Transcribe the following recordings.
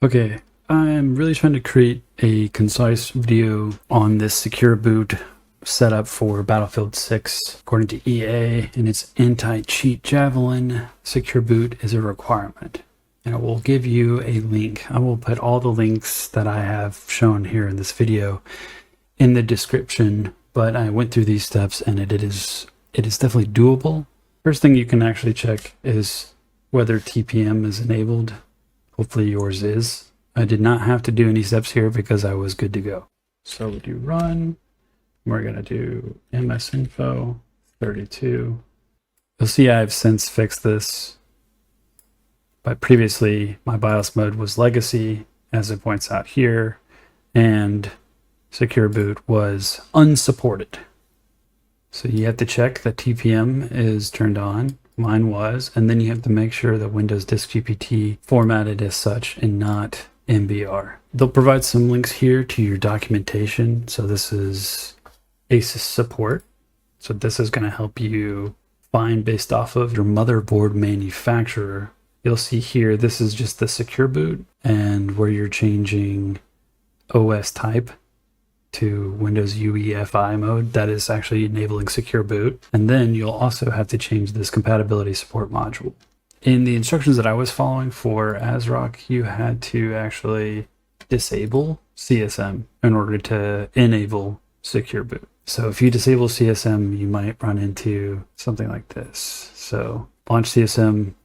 Okay, I'm really trying to create a concise video on this secure boot setup for Battlefield 6. According to EA and its anti-cheat Javelin, secure boot is a requirement. And it will give you a link. I will put all the links that I have shown here in this video in the description, but I went through these steps and it is definitely doable. First thing you can actually check is whether TPM is enabled. Hopefully yours is. I did not have to do any steps here because I was good to go. So we do run. We're going to do msinfo 32. You'll see I've since fixed this. But previously my BIOS mode was legacy, as it points out here, and secure boot was unsupported. So you have to check that TPM is turned on. Mine was, and then you have to make sure that Windows DiskGPT formatted as such and not MBR. They'll provide some links here to your documentation. So this is ASUS support. So this is going to help you find based off of your motherboard manufacturer. You'll see here, this is just the secure boot and where you're changing OS type to Windows UEFI mode. That is actually enabling secure boot. And then you'll also have to change this compatibility support module. In the instructions that I was following for ASRock, you had to actually disable CSM in order to enable secure boot. So if you disable CSM, you might run into something like this. So launch CSM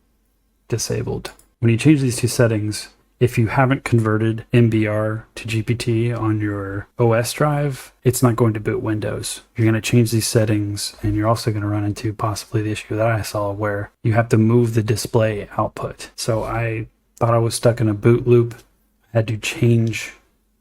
disabled. When you change these two settings, if you haven't converted MBR to GPT on your OS drive, it's not going to boot Windows. You're going to change these settings, and you're also going to run into possibly the issue that I saw where you have to move the display output. So I thought I was stuck in a boot loop. I had to change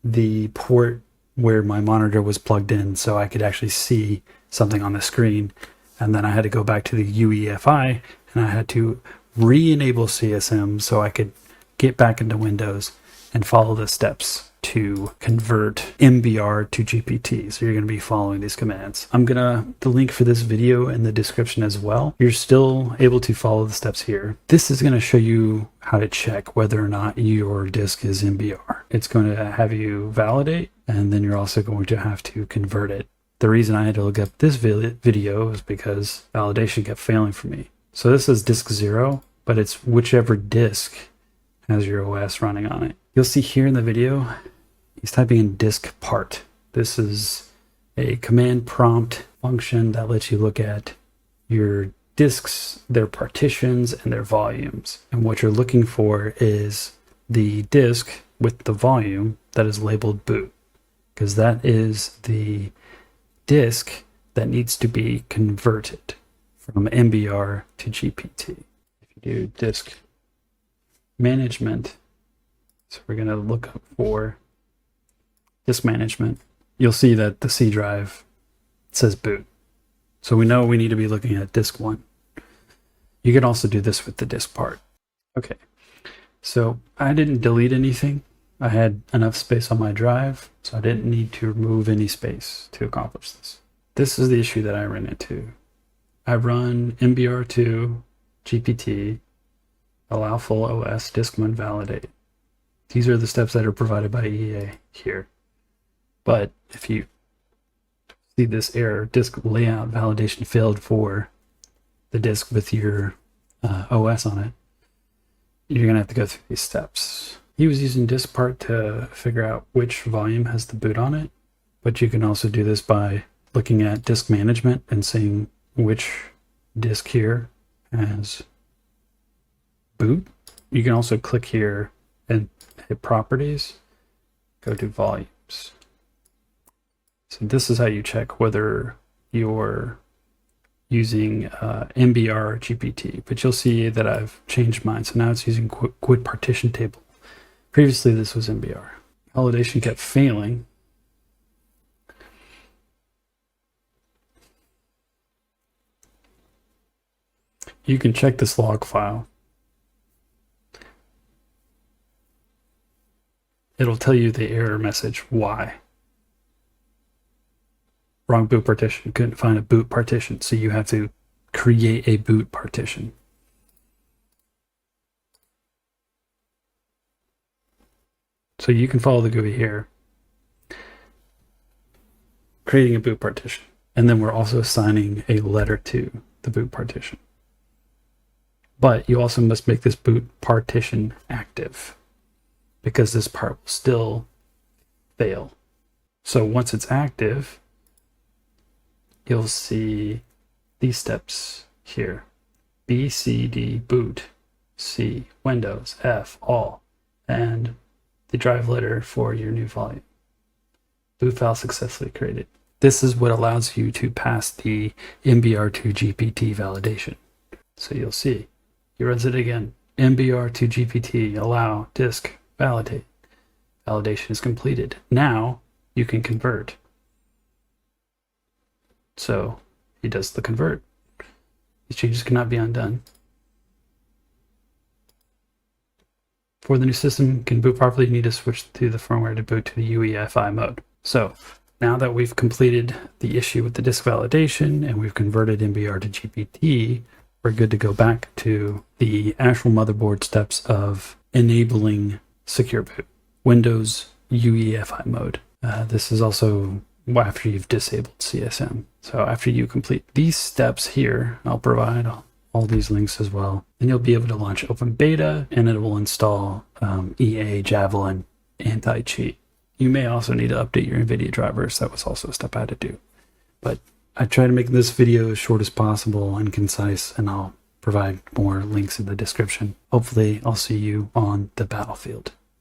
the port where my monitor was plugged in so I could actually see something on the screen. And then I had to go back to the UEFI, and I had to re-enable CSM so I could get back into Windows and follow the steps to convert MBR to GPT. So you're going to be following these commands. I'm going to the link for this video in the description as well. You're still able to follow the steps here. This is going to show you how to check whether or not your disk is MBR. It's going to have you validate, and then you're also going to have to convert it. The reason I had to look up this video is because validation kept failing for me. So this is disk 0, but it's whichever disk has your OS running on it. You'll see here in the video, he's typing in DISKPART. This is a command prompt function that lets you look at your disks, their partitions, and their volumes. And what you're looking for is the disk with the volume that is labeled boot, because that is the disk that needs to be converted from MBR to GPT. If you do disk management, so we're going to look up for disk management, you'll see that the C drive says boot. So we know we need to be looking at disk 1. You can also do this with the disk part. Okay, so I didn't delete anything. I had enough space on my drive, so I didn't need to remove any space to accomplish this. This is the issue that I ran into. I run MBR2 GPT, allow full OS, disk 1 validate. These are the steps that are provided by EA here. But if you see this error, disk layout validation failed for the disk with your OS on it, you're going to have to go through these steps. He was using DISKPART to figure out which volume has the boot on it, but you can also do this by looking at disk management and seeing which disk here has boot. You can also click here and hit properties, go to volumes. So this is how you check whether you're using MBR or GPT, but you'll see that I've changed mine. So now it's using quit partition table. Previously this was MBR. Validation kept failing. You can check this log file. It'll tell you the error message, why. Wrong boot partition, couldn't find a boot partition, so you have to create a boot partition. So you can follow the GUI here, creating a boot partition. And then we're also assigning a letter to the boot partition. But you also must make this boot partition active, because this part will still fail. So once it's active, you'll see these steps here: B, C, D, boot, C, Windows, F, all, and the drive letter for your new volume. Boot file successfully created. This is what allows you to pass the MBR2GPT validation. So you'll see, he runs it again. MBR2GPT, allow, disk, validate. Validation is completed. Now you can convert. So he does the convert. These changes cannot be undone. For the new system can boot properly, you need to switch to the firmware to boot to the UEFI mode. So now that we've completed the issue with the disk validation and we've converted MBR to GPT, we're good to go back to the actual motherboard steps of enabling secure boot. Windows UEFI mode. This is also after you've disabled CSM. So after you complete these steps here, I'll provide all these links as well, and you'll be able to launch open beta, and it will install EA Javelin anti-cheat. You may also need to update your NVIDIA drivers. That was also a step I had to do. But I try to make this video as short as possible and concise, and I'll provide more links in the description. Hopefully I'll see you on the battlefield.